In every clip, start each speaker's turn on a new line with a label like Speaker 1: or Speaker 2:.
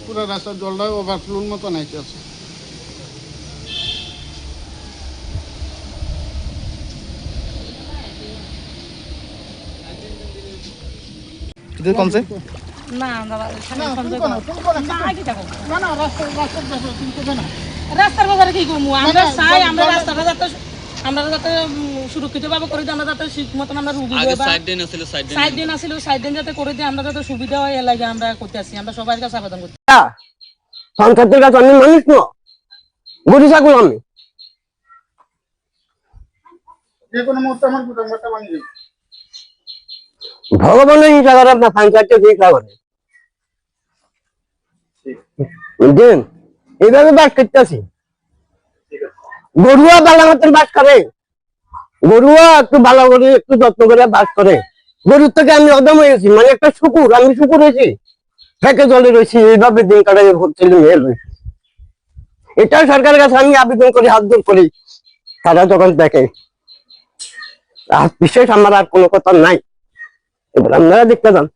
Speaker 1: পুরো রাস্তার জলটা ওভারফ্লোর মতো নাইতে আছে।
Speaker 2: কমছে
Speaker 3: না আমরা রাস্তার বাজারে কি করবো আমরা চাই আমরা রাস্তাটা যাতে আমরা যাতে সুরক্ষিতভাবে করে দিই আমরা যাতে ঠিক মতন আমরা রুগী সাইড দিন আসছিল সাইড দিন যাতে করে দিই আমরা যাতে সুবিধা হয় এর লাগে আমরা করতে আসি আমরা সবার কাছে আবেদন করছি।
Speaker 4: সরকারের কাছে আমি মানুষ না গরু ছাগল আমি
Speaker 1: যে কোনো মুহূর্তে আমার গুদামটা ভাঙিয়ে যাবে।
Speaker 4: ভগবানের ইচ্ছা করে আপনার পঞ্চায়েতকে চিকিৎসা করে বুঝলেন এইভাবে বাস করতেছি। গরুয়া ভালো মতন বাস করে গরুয়া একটু ভালো করে একটু যত্ন করে বাস করে গরুর থেকে আমি অদম হয়েছি মানে একটা শুকুর আমি শুকুর হয়েছি ফেঁকে জলে রয়েছি এইভাবে দিন কাটাই ছেলে মেয়ে রয়েছে। এটা সরকারের কাছে আমি আবেদন করি হাত জোর করি তারা যখন দেখে আর বিশেষ আমার আর কোনো কথা নাই এবার আপনারা দেখতে যান।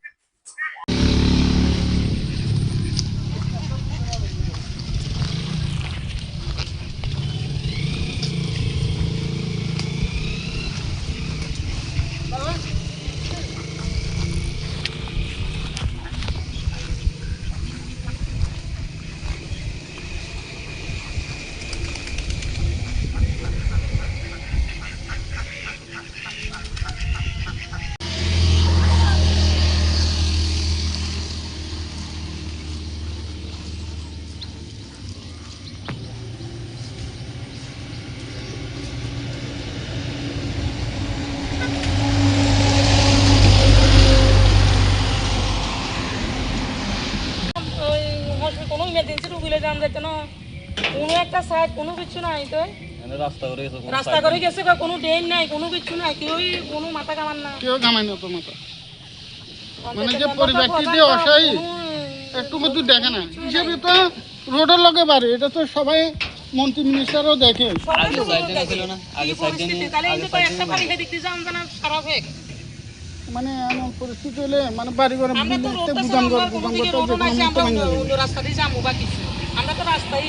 Speaker 3: কোনো ইমার্জেন্সি রুগীলে যান যেত না কোনো একটা সাইড কোনো কিছু নাই তো রাস্তা করে গেছে কোনো ড্রেন নাই কোনো কিছু নাই কেউই কোনো মাথা কামান না
Speaker 1: কেউ কামাই না তো মাথা মানে যে পরিবারটি যে অসহায় একটু মধ্যে দেখে না হিসেবে তো রোডের লগে বাড়ি এটা তো সবাই মন্ত্রী মিনিস্টারও দেখে মানে এমন পরিস্থিতি হলে মানে বাড়ি ঘরে
Speaker 3: রাস্তা দিয়ে যাবো বা কিছু আমরা তো রাস্তায়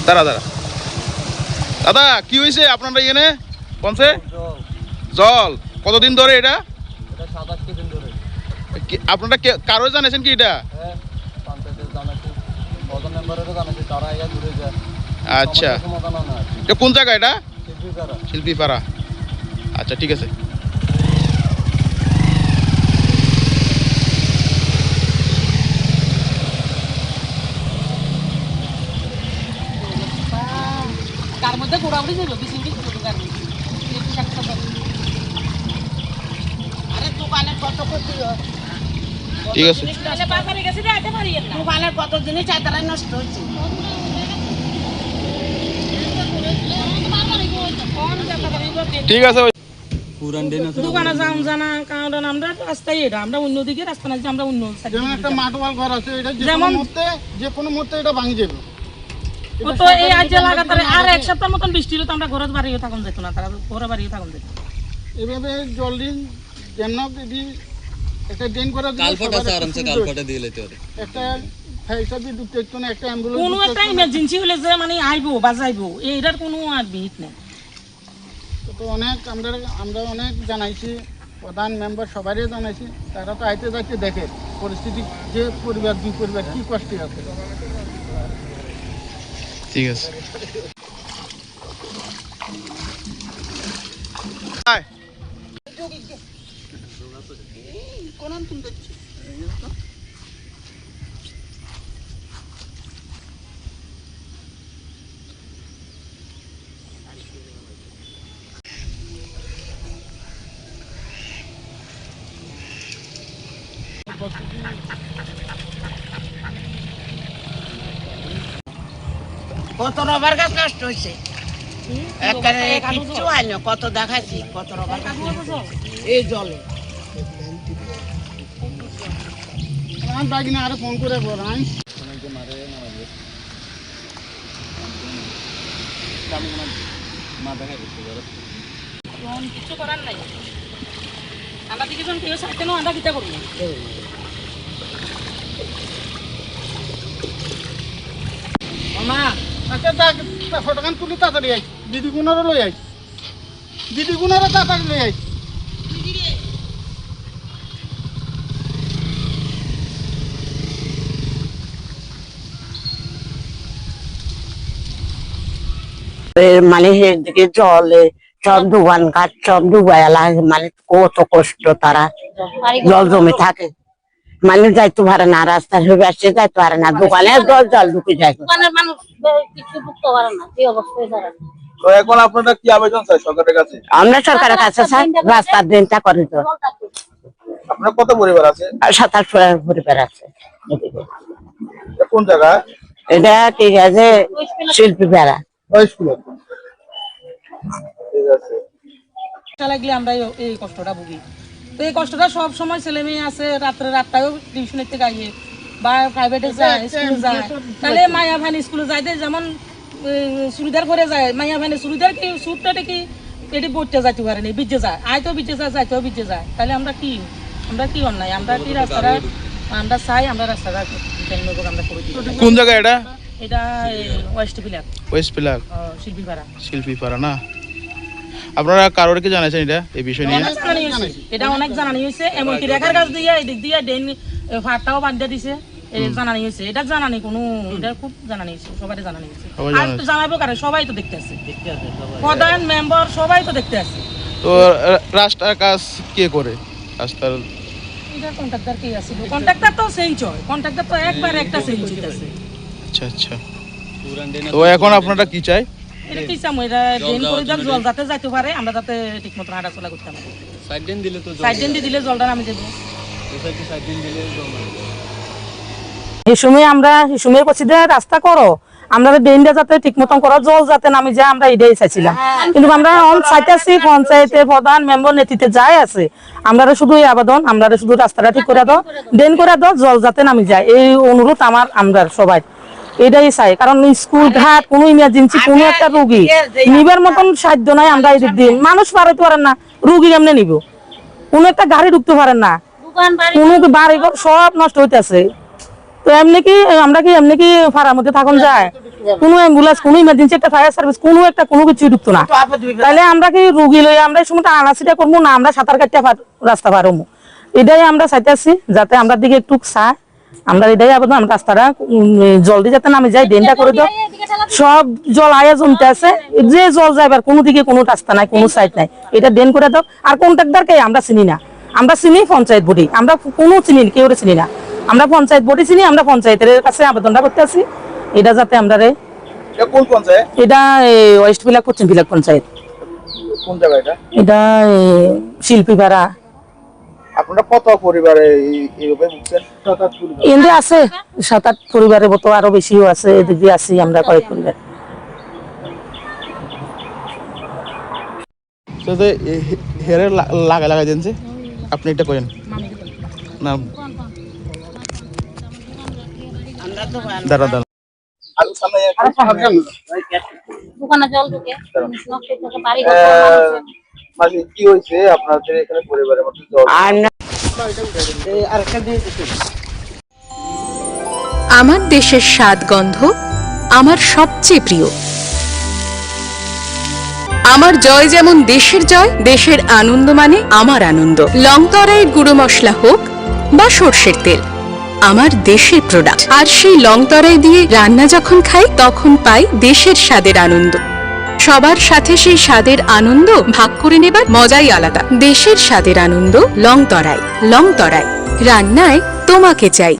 Speaker 2: দাঁড়া দাঁড়া দাদা কি হয়েছে আপনারা এখানে পৌঁছে জল কতদিন ধরে এটা আপনারা কারো জানেছেন কি এটা? আচ্ছা এটা কোন জায়গা এটা? শিল্পীপাড়া। আচ্ছা ঠিক আছে।
Speaker 3: তার মধ্যে ঘোরাঘুরি ছিল আরে দোকানে কত ক্ষতি হয়
Speaker 2: ঠিক আছে
Speaker 3: বাজারে গেছে যাইতে পারি না দোকানে কত জিনিস চাইতারাই নষ্ট হচ্ছে
Speaker 2: ঠিক আছে
Speaker 3: দোকানে যাম জানা কারণ আমরা রাস্তায় এটা আমরা অন্যদিকে রাস্তা না আমরা অন্য
Speaker 1: যেমন একটা মাটোয়াল ঘর আছে এটা যে কোনো মুহূর্তে এটা ভাঙি যাবে
Speaker 3: ও তো এই আজ লাগাতার আর এক সপ্তাহ মতন বৃষ্টি হলো তো আমরা ঘরে বাড়িও থাকুন যেত না তারা ঘরে বাড়িও থাকুন যেত
Speaker 1: এভাবে জল দিন যেমন যদি একটা ড্রেন করে
Speaker 5: কালফাটা আছে আরামসে কালফাটা দিয়ে লেতে হবে একটা
Speaker 1: ফাইসা দিয়ে ঢুকতে হতো না একটা অ্যাম্বুলেন্স
Speaker 3: কোনো একটা ইমার্জেন্সি হলে যে মানে আইবো বাজাইবো এইটার কোনো আর বিহিত নেই
Speaker 1: তো অনেক আমরা অনেক জানাইছি প্রধান মেম্বার সবারই জানাইছি তারা তো আইতে যাইতে দেখে পরিস্থিতি যে পরিবার দুই পরিবার কি কষ্টে আছে
Speaker 2: ঠিক আছে
Speaker 6: কত রবার গাছ নষ্ট হয়েছে কিচ্ছু হয় না কত দেখাচ্ছি কত রবার গাছ এই জলে
Speaker 1: আমার বাগিনা আরো ফোন করে বল
Speaker 3: এখন কিছু করার নাই আমরা দিকে যখন কেউ সাইতে না আমরা কিতা করবো
Speaker 1: মা আচ্ছা ফটোখান তুলি তাড়াতাড়ি আই দিদি গুণারও লই আই দিদি গুণারও তাড়াতাড়ি লই আই
Speaker 6: মানে এদিকে জলে সব দোকান ঘাট সব ডুবাইলা, মানে কত কষ্ট তারা, জল জমে থাকে, মানে যাইতে পারে না, রাস্তার আসছে যাইতে পারে না, দোকানে জল ঢুকে যায়।
Speaker 7: দোকানের মানুষ কিছু ঢুকতে পারে না, এই অবস্থায় দাঁড়ায়।
Speaker 2: তো এখন আপনারা কি আবেদন চাই সরকারের কাছে?
Speaker 6: আমরা সরকারের কাছে স্যার রাস্তার দিনটা করে তো।
Speaker 2: আপনার কত পরিবার আছে?
Speaker 6: 27 পরিবার আছে।
Speaker 2: এটা কোন জায়গা?
Speaker 6: এটা ঠিক আছে শিল্পী বেড়া।
Speaker 1: ওই স্কুলে
Speaker 2: ঠিক আছে।
Speaker 3: লাগলে আমরা এই কষ্টটা ভুগি। তো এই কষ্টটা সব সময় ছেলে মেয়ে আছে, রাত্রে রাতটাও টিউশনের থেকে আইয়ে বা প্রাইভেটে যায়, স্কুলে যায়, তাহলে মায়া ভাইন স্কুলে যাইতে যেমন চুড়িদার পরে যায়, মায়া ভাইনে চুড়িদার কি সুটটা কি এটি পড়তে যাইতে পারে নি, বিজে যায়, আইতেও বিজে যায়, যাইতেও বিজে যায়, তাহলে আমরা কি অন্যায়, আমরা কি রাস্তাটা আমরা চাই, আমরা রাস্তাটা আমরা করে দিই।
Speaker 2: কোন জায়গা এটা?
Speaker 3: এটা ওয়েস্ট বিলাক,
Speaker 2: ওয়েস্ট পিলার,
Speaker 3: শিল্পীপাড়া।
Speaker 2: শিল্পীপাড়া না? আপনারা কারোর কি জানাইছেন এটা এই বিষয় নিয়ে?
Speaker 3: এটা অনেক জানানি হয়েছে, এমনকি রেখার গাছ দিয়ে এদিক দিয়ে ড্রেন ফাটটাও বাদ দিয়ে দিছে, জানানি হয়েছে। এটা জানানি কোনো, এটা খুব জানানি হয়েছে, সবাই জানানি হয়েছে। আর তো জানাবো কারে, সবাই তো দেখতে আছে, প্রধান মেম্বার সবাই তো দেখতে আছে।
Speaker 2: তো রাস্তার কাজ কে করে? রাস্তার
Speaker 3: এটা কন্ট্রাক্টর কে আছে? কন্ট্রাক্টর তো চেঞ্জ হয়, কন্ট্রাক্টর তো একবার একটা চেঞ্জ হইতাছে।
Speaker 2: আচ্ছা আচ্ছা। তো এখন আপনারা কি চাই?
Speaker 3: এটা কি চামু, এটা ড্রেন করে দাও, জল যাতে যাইতে পারে, আমরা যাতে ঠিক মতো হাঁটা চলা করতে পারি।
Speaker 5: সাইড ড্রেন দিলে তো
Speaker 3: সাইড ড্রেন দিয়ে দিলে জলটা নামে যাবে।
Speaker 5: সাইড ড্রেন দিলে জল নামে।
Speaker 3: এই সময় আমরা এই সময় করছি যে রাস্তা করো, আমরা ড্রেনটা যাতে ঠিক মতন করো, জল যাতে নামে যায়, আমরা এটাই চাইছিলাম। কিন্তু আমরা অন চাইতেছি পঞ্চায়েতে প্রধান মেম্বার নেতৃত্বে যাই আছে, আমরা শুধু এই আবেদন, আমরা শুধু রাস্তাটা ঠিক করে দাও, ড্রেন করে দাও, জল যাতে নামে যায়, এই অনুরোধ আমরা সবাই এটাই চাই। কারণ স্কুল ঘাট কোনো ইমার্জেন্সি কোনো একটা রুগী নিবার মতন সাধ্য নাই, আমরা এই দিন মানুষ পারাইতে পারেন না, রুগী এমনি নিব, কোনো একটা গাড়ি ঢুকতে পারেন না, কোনো বাড়ি ঘর সব নষ্ট হইতেছে। তো এমনি কি আমরা কি এমনি কি ফাড়ার মধ্যে থাকুন যায়? কোনো অ্যাম্বুলেন্স, কোনো ইমার্জেন্সি একটা ফায়ার সার্ভিস, কোনো কিছু ঢুকতো না, তাহলে আমরা কি রুগী লই আমরা এই সময়টা আনাচিটা করবো না, আমরা সাঁতার কাটতে রাস্তা পার হবো। এটাই আমরা চাইতেছি, যাতে আমরা দিকে একটু চাই, আমরা এটাই আবেদন, আমরা রাস্তাটা জলদি যাতে নামে যায়, ড্রেনটা করে দাও, সব জল আয়া জমতে আছে, যে জল যাইবার কোনো দিকে কোনো রাস্তা নাই, কোনো সাইড নাই, এটা ড্রেন করে দাও। আর কন্ট্রাক্টরকে আমরা চিনি না, আমরা চিনি পঞ্চায়েত বডি, আমরা কোনো চিনি কেউ চিনি না, আমরা পঞ্চায়েত বডি চিনি, আমরা পঞ্চায়েতের কাছে আবেদনটা করতে আছি, এটা যাতে আমরা
Speaker 2: কোন পঞ্চায়েত?
Speaker 3: এটা ওয়েস্ট বিলাক, পশ্চিম বিলাক পঞ্চায়েত।
Speaker 2: কোন জায়গা এটা?
Speaker 3: এটা শিল্পীপাড়া।
Speaker 2: আপনারা কত পরিবারে এইভাবে ভুগছেন?
Speaker 3: এমনি আছে 7-8 পরিবারের মতো, আরো বেশিও আছে, এদিক দিয়ে আছি আমরা কয়েক পরিবার।
Speaker 2: তো হেরে লাগাই দেন যে আপনি এটা করেন না, দাঁড়া দাঁড়া
Speaker 7: দোকানে জল ঢুকে নষ্ট থেকে বাড়ি
Speaker 2: মানে কি হয়েছে আপনাদের এখানে পরিবারের মধ্যে জল?
Speaker 8: আমার দেশের স্বাদ গন্ধ আমার সবচেয়ে প্রিয়। আমার জয় যেমন দেশের জয়, দেশের আনন্দ মানে আমার আনন্দ। লংতরাইয়ের গুঁড়ো মশলা হোক বা সর্ষের তেল, আমার দেশের প্রোডাক্ট। আর সেই লংতরাই দিয়ে রান্না যখন খাই, তখন পাই দেশের স্বাদের আনন্দ। সবার সাথে সেই স্বাদের আনন্দ ভাগ করে নেবার মজাই আলাদা। দেশের স্বাদের আনন্দ লংতরাই। লংতরাই, রান্নায় তোমাকে চাই।